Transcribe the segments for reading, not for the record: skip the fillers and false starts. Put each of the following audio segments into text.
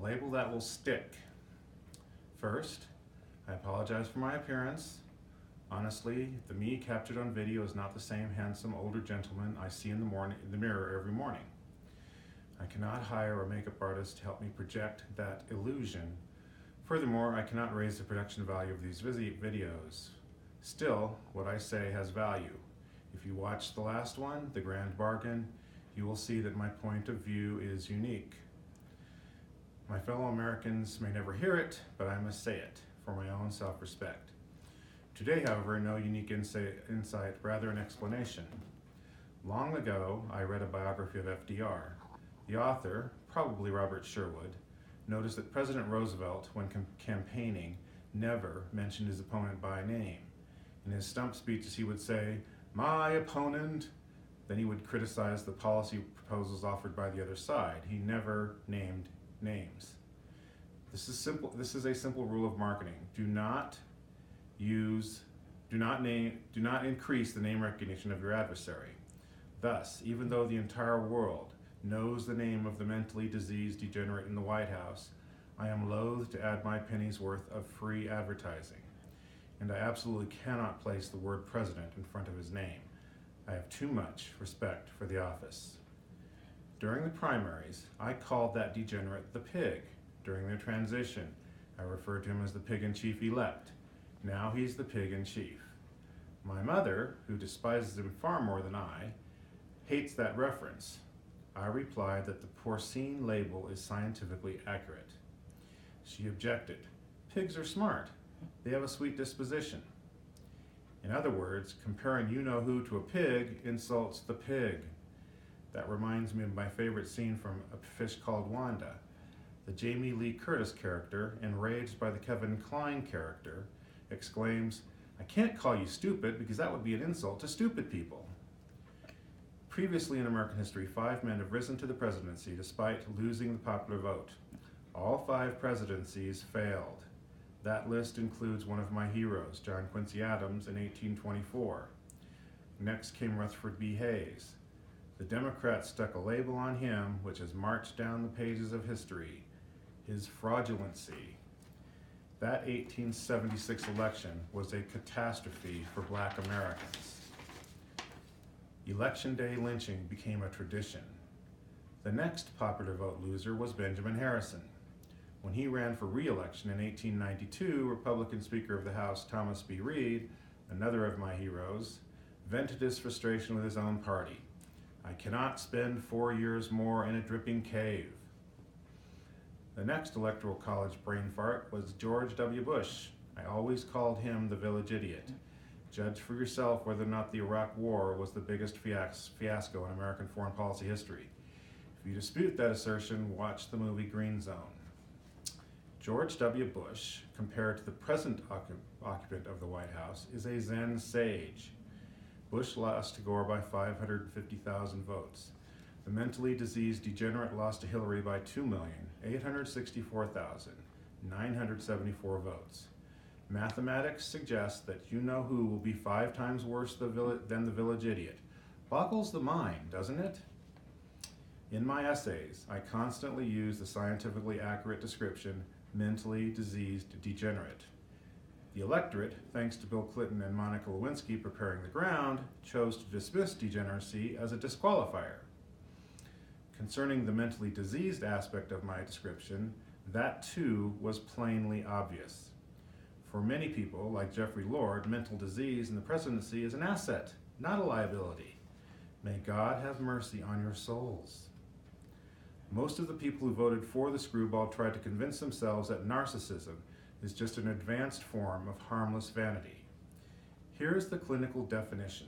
label that will stick. First, I apologize for my appearance. Honestly, the me captured on video is not the same handsome older gentleman I see in the mirror every morning. I cannot hire a makeup artist to help me project that illusion. Furthermore, I cannot raise the production value of these videos. Still, what I say has value. If you watch the last one, The Grand Bargain, you will see that my point of view is unique. My fellow Americans may never hear it, but I must say it for my own self-respect. Today, however, no unique insight, rather an explanation. Long ago, I read a biography of FDR. The author, probably Robert Sherwood, noticed that President Roosevelt, when campaigning, never mentioned his opponent by name. In his stump speeches, he would say, "My opponent." Then he would criticize the policy proposals offered by the other side. He never named names. This is a simple rule of marketing. Do not increase the name recognition of your adversary. Thus, even though the entire world knows the name of the mentally diseased degenerate in the White House, I am loath to add my penny's worth of free advertising. And I absolutely cannot place the word president in front of his name. I have too much respect for the office. During the primaries, I called that degenerate the pig. During their transition, I referred to him as the pig-in-chief elect. Now he's the pig-in-chief. My mother, who despises him far more than I, hates that reference. I replied that the porcine label is scientifically accurate. She objected. Pigs are smart. They have a sweet disposition. In other words, comparing you-know-who to a pig insults the pig. That reminds me of my favorite scene from A Fish Called Wanda. The Jamie Lee Curtis character, enraged by the Kevin Kline character, exclaims, "I can't call you stupid because that would be an insult to stupid people." Previously in American history, 5 men have risen to the presidency despite losing the popular vote. All 5 presidencies failed. That list includes one of my heroes, John Quincy Adams, in 1824. Next came Rutherford B. Hayes. The Democrats stuck a label on him which has marched down the pages of history, his fraudulency. That 1876 election was a catastrophe for Black Americans. Election day lynching became a tradition. The next popular vote loser was Benjamin Harrison. When he ran for re-election in 1892, Republican Speaker of the House Thomas B. Reed, another of my heroes, vented his frustration with his own party. "I cannot spend 4 years more in a dripping cave." The next Electoral College brain fart was George W. Bush. I always called him the village idiot. Judge for yourself whether or not the Iraq War was the biggest fiasco in American foreign policy history. If you dispute that assertion, watch the movie Green Zone. George W. Bush, compared to the present occupant of the White House, is a Zen sage. Bush lost to Gore by 550,000 votes. The mentally diseased degenerate lost to Hillary by 2,864,974 votes. Mathematics suggests that you-know-who will be 5 times worse than the village idiot. Boggles the mind, doesn't it? In my essays, I constantly use the scientifically accurate description, mentally diseased degenerate. The electorate, thanks to Bill Clinton and Monica Lewinsky preparing the ground, chose to dismiss degeneracy as a disqualifier. Concerning the mentally diseased aspect of my description, that too was plainly obvious. For many people, like Jeffrey Lord, mental disease in the presidency is an asset, not a liability. May God have mercy on your souls. Most of the people who voted for the screwball tried to convince themselves that narcissism is just an advanced form of harmless vanity. Here's the clinical definition.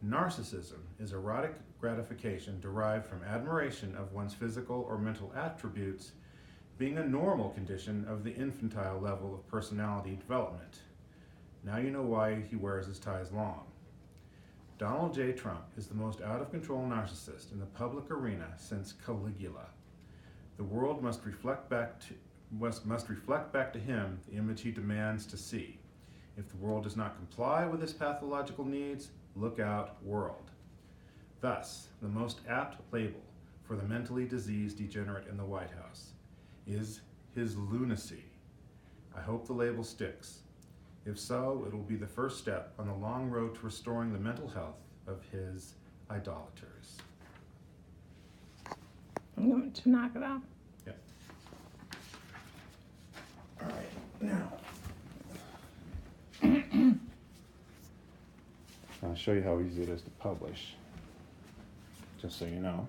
Narcissism is erotic gratification derived from admiration of one's physical or mental attributes being a normal condition of the infantile level of personality development. Now you know why he wears his ties long. Donald J. Trump is the most out-of-control narcissist in the public arena since Caligula. The world must reflect back to him the image he demands to see. If the world does not comply with his pathological needs, look out, world. Thus, the most apt label for the mentally diseased degenerate in the White House. is his lunacy. I hope the label sticks. If so, it will be the first step on the long road to restoring the mental health of his idolaters. I'm going to knock it out. Yeah. All right, now. I'll show you how easy it is to publish, just so you know.